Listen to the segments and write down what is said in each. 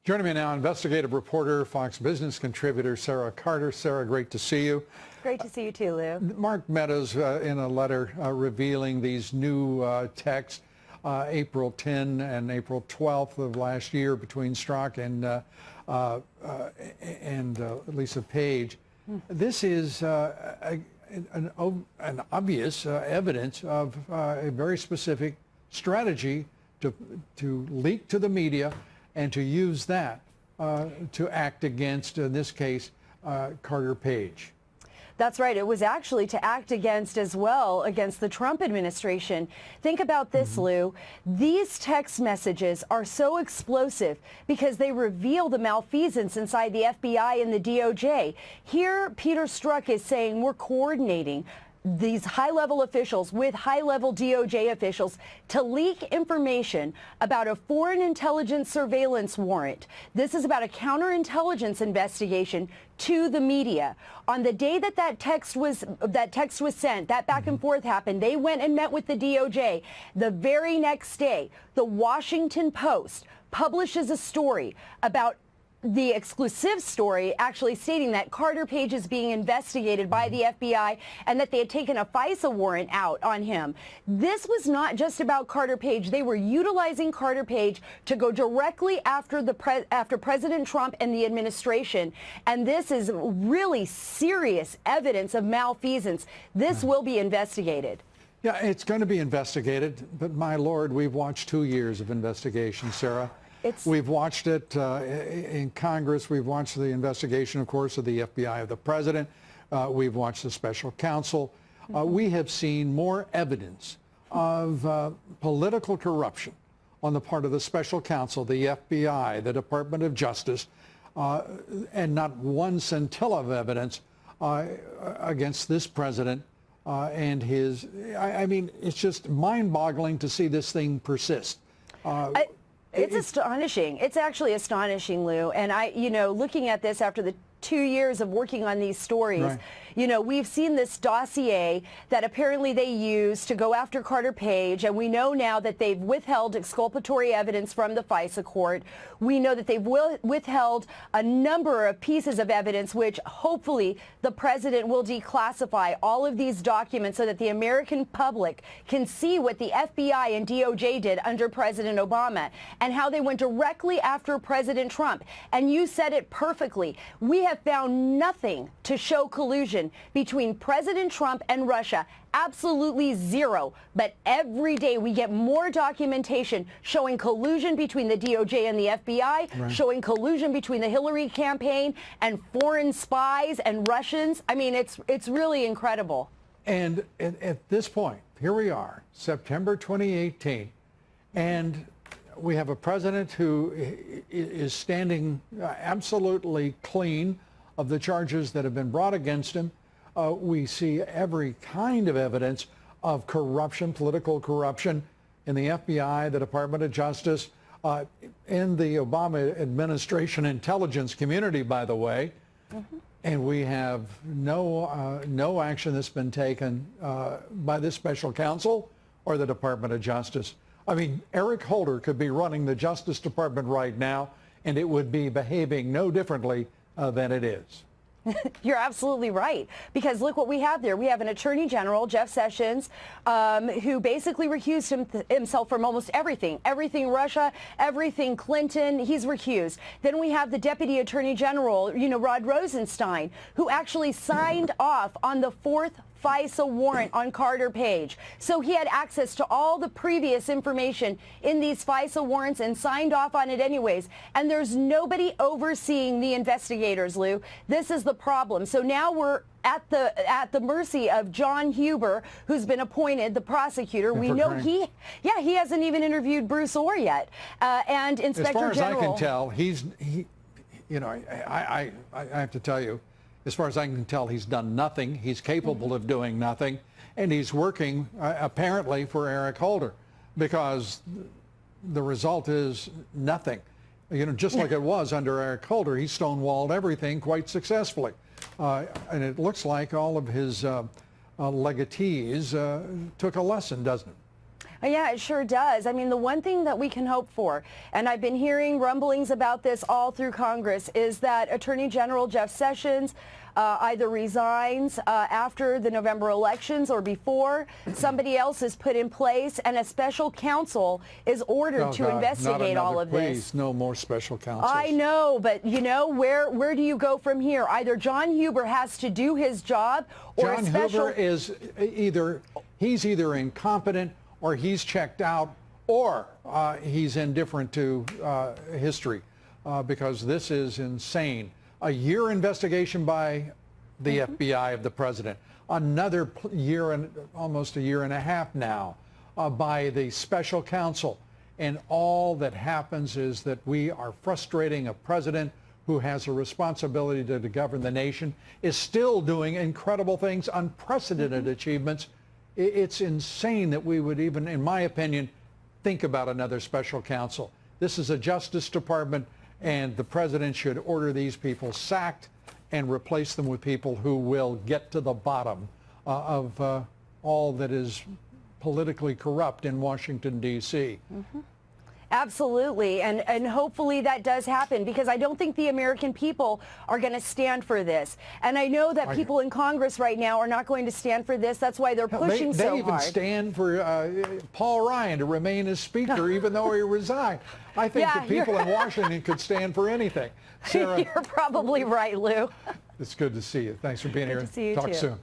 Joining me now, investigative reporter, Fox Business contributor Sara Carter. Sara, great to see you. Great to see you too, Lou. Mark Meadows, in a letter revealing these new texts, April 10 and April 12th of last year between Strzok and Lisa Page. This is an obvious evidence of a very specific strategy to leak to the media and to use that to act against, in this case, Carter Page. That's right. It was actually to act against as well, against the Trump administration. Think about this, Lou. These text messages are so explosive because they reveal the malfeasance inside the FBI and the DOJ. Here, Peter Strzok is saying we're coordinating these high-level officials with high-level DOJ officials to leak information about a foreign intelligence surveillance warrant. This is about a counterintelligence investigation to the media. On the day that text was sent, that back and forth happened, they went and met with the DOJ. The very next day, the Washington Post publishes a story about the exclusive story actually stating that Carter Page is being investigated by the FBI and that they had taken a FISA warrant out on him. This was not just about Carter Page. They were utilizing Carter Page to go directly after after President Trump and the administration. And this is really serious evidence of malfeasance. This will be investigated. Yeah, it's going to be investigated. But my Lord, we've watched 2 years of investigation, Sara. We've watched it in Congress. We've watched the investigation, of course, of the FBI of the president. We've watched the special counsel. We have seen more evidence of political corruption on the part of the special counsel, the FBI, the Department of Justice, and not one scintilla of evidence against this president and his. I mean, it's just mind-boggling to see this thing persist. It's astonishing. It's actually astonishing, Lou. And looking at this after the 2 years of working on these stories, right. We've seen this dossier that apparently they used to go after Carter Page, and we know now that they've withheld exculpatory evidence from the FISA court. We know that they've withheld a number of pieces of evidence, which hopefully the president will declassify all of these documents so that the American public can see what the FBI and DOJ did under President Obama and how they went directly after President Trump. And you said it perfectly. We have found nothing to show collusion between President Trump and Russia. Absolutely zero. But every day we get more documentation showing collusion between the DOJ and the FBI, right. showing collusion between the Hillary campaign and foreign spies and Russians. I mean, it's really incredible. And at this point, here we are, September 2018, and we have a president who is standing absolutely clean of the charges that have been brought against him. We see every kind of evidence of corruption, political corruption in the FBI, the Department of Justice, in the Obama administration intelligence community, by the way. And we have no action that's been taken by this special counsel or the Department of Justice. I mean, Eric Holder could be running the Justice Department right now, and it would be behaving no differently than it is. You're absolutely right, because look what we have there. We have an Attorney General, Jeff Sessions, who basically recused himself from almost everything. Everything Russia, everything Clinton, he's recused. Then we have the Deputy Attorney General, Rod Rosenstein, who actually signed off on the fourth FISA warrant on Carter Page. So he had access to all the previous information in these FISA warrants and signed off on it anyways. And there's nobody overseeing the investigators, Lou. This is the problem. So now we're at the mercy of John Huber, who's been appointed the prosecutor. We know he hasn't even interviewed Bruce Orr yet. And Inspector General. As far as I can tell, I have to tell you, as far as I can tell, he's done nothing. He's capable of doing nothing. And he's working, apparently, for Eric Holder, because the result is nothing. Just like it was under Eric Holder, he stonewalled everything quite successfully. And it looks like all of his legatees took a lesson, doesn't it? Yeah, it sure does. I mean, the one thing that we can hope for, and I've been hearing rumblings about this all through Congress, is that Attorney General Jeff Sessions either resigns after the November elections or before, somebody else is put in place, and a special counsel is ordered to investigate all of this. Please, no more special counsels. I know, but you know, where do you go from here? Either John Huber has to do his job, or John Huber is he's either incompetent, or he's checked out, or he's indifferent to history, because this is insane. A year investigation by the FBI of the president, another year and almost a year and a half now by the special counsel. And all that happens is that we are frustrating a president who has a responsibility to govern the nation, is still doing incredible things, unprecedented achievements. It's insane that we would even, in my opinion, think about another special counsel. This is a Justice Department, and the president should order these people sacked and replace them with people who will get to the bottom of all that is politically corrupt in Washington, D.C. Absolutely, and hopefully that does happen, because I don't think the American people are going to stand for this. And I know that people in Congress right now are not going to stand for this. That's why they're pushing so hard. They even stand for Paul Ryan to remain as Speaker, even though he resigned. I think the people in Washington could stand for anything. Sarah, you're probably right, Lou. It's good to see you. Thanks for being here. Good to see you Talk too. soon.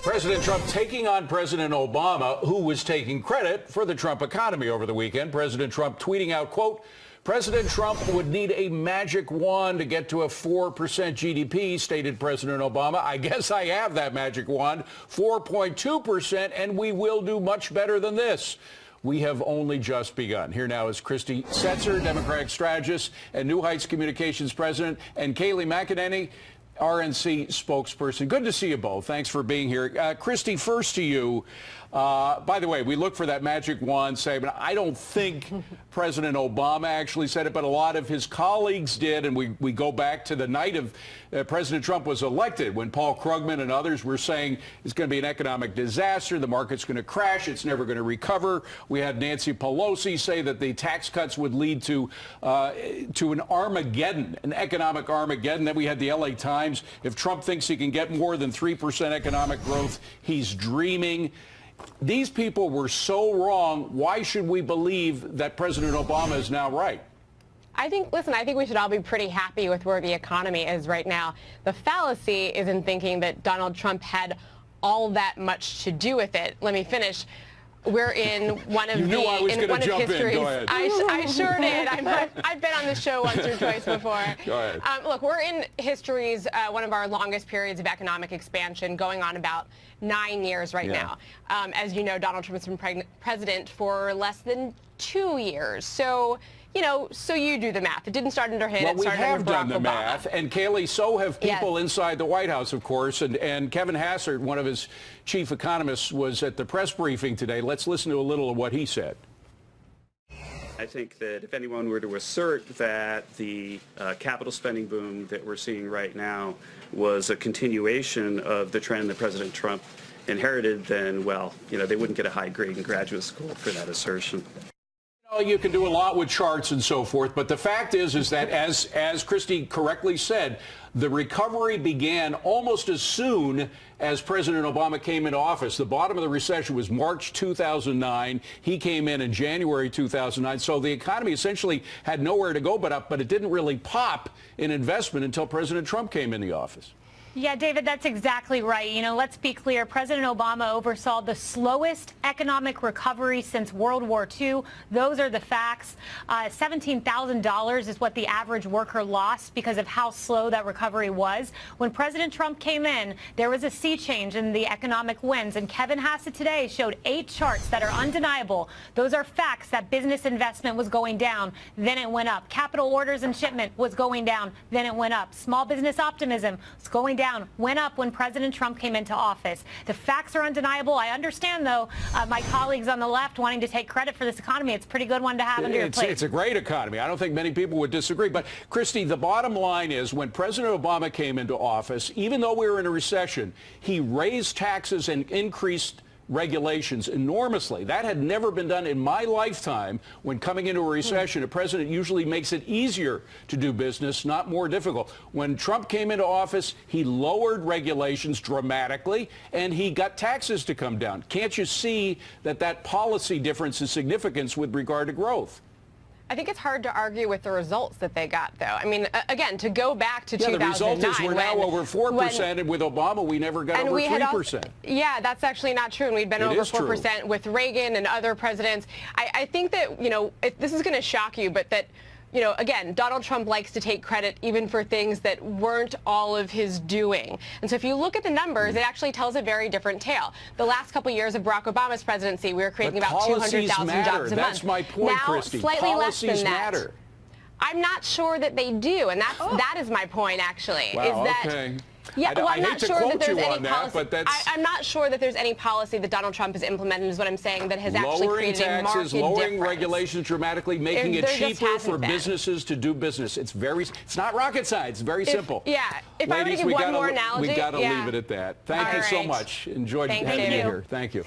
President Trump taking on President Obama, who was taking credit for the Trump economy over the weekend. President Trump tweeting out, quote, President Trump would need a magic wand to get to a 4% GDP, stated President Obama. I guess I have that magic wand, 4.2%, and we will do much better than this. We have only just begun. Here now is Christy Setzer, Democratic strategist and New Heights Communications president, and Kayleigh McEnany, RNC spokesperson. Good to see you both. Thanks for being here. Christy, first to you. By the way, we look for that magic wand statement. I don't think President Obama actually said it, but a lot of his colleagues did. And we go back to the night of President Trump was elected, when Paul Krugman and others were saying it's going to be an economic disaster. The market's going to crash. It's never going to recover. We had Nancy Pelosi say that the tax cuts would lead to an Armageddon, an economic Armageddon. Then we had the LA Times. If Trump thinks he can get more than 3% economic growth, he's dreaming. These people were so wrong. Why should we believe that President Obama is now right? I think we should all be pretty happy with where the economy is right now. The fallacy is in thinking that Donald Trump had all that much to do with it. Let me finish. We're in one of history's. Go ahead. I sure did. I've been on this show once or twice before. Go ahead. Look, we're in history's one of our longest periods of economic expansion, going on about 9 years right now. As you know, Donald Trump has been president for less than 2 years. So you do the math. It didn't start under him. Well, it started under Barack Obama. we have done the math, and Kayleigh, so have people inside the White House, of course. And Kevin Hassert, one of his chief economists, was at the press briefing today. Let's listen to a little of what he said. I think that if anyone were to assert that the capital spending boom that we're seeing right now was a continuation of the trend that President Trump inherited, then, well, they wouldn't get a high grade in graduate school for that assertion. You can do a lot with charts and so forth, but the fact is that as Christy correctly said, the recovery began almost as soon as President Obama came into office. The bottom of the recession was March 2009. He came in January 2009. So the economy essentially had nowhere to go but up, but it didn't really pop in investment until President Trump came in the office. Yeah, David, that's exactly right. Let's be clear. President Obama oversaw the slowest economic recovery since World War II. Those are the facts. $17,000 is what the average worker lost because of how slow that recovery was. When President Trump came in, there was a sea change in the economic winds. And Kevin Hassett today showed 8 charts that are undeniable. Those are facts that business investment was going down, then it went up. Capital orders and shipment was going down, then it went up. Small business optimism was going down, went up when President Trump came into office. The facts are undeniable. I understand, though, my colleagues on the left wanting to take credit for this economy. It's a pretty good one to have under your plate. It's a great economy. I don't think many people would disagree. But, Christy, the bottom line is when President Obama came into office, even though we were in a recession, he raised taxes and increased regulations enormously. That had never been done in my lifetime. When coming into a recession, a president usually makes it easier to do business, not more difficult. When Trump came into office, he lowered regulations dramatically, and he got taxes to come down. Can't you see that that policy difference is significant with regard to growth? I think it's hard to argue with the results that they got, though. I mean, again, to go back to 2009. The result is we're now over 4%, and with Obama, we never got over 3%. Yeah, that's actually not true, and we'd been over 4% with Reagan and other presidents. I think that, you know, this is going to shock you, but that, you know, again, Donald Trump likes to take credit even for things that weren't all of his doing. And so if you look at the numbers, it actually tells a very different tale. The last couple years of Barack Obama's presidency, we were creating about 200,000 jobs a month. That's my point, now, Christy. Slightly less than that. Matter. I'm not sure that they do, and that is my point, actually. Wow, is that, okay. Yeah, well, I'm not sure that there's any policy. I'm not sure that there's any policy that Donald Trump has implemented, is what I'm saying, that has actually created a market difference. Lowering regulations dramatically, making it cheaper for businesses to do business. It's not rocket science. It's very simple. Yeah. If I were to give one more analogy, we got to leave it at that. Thank you so much. Enjoyed having you here. Thank you.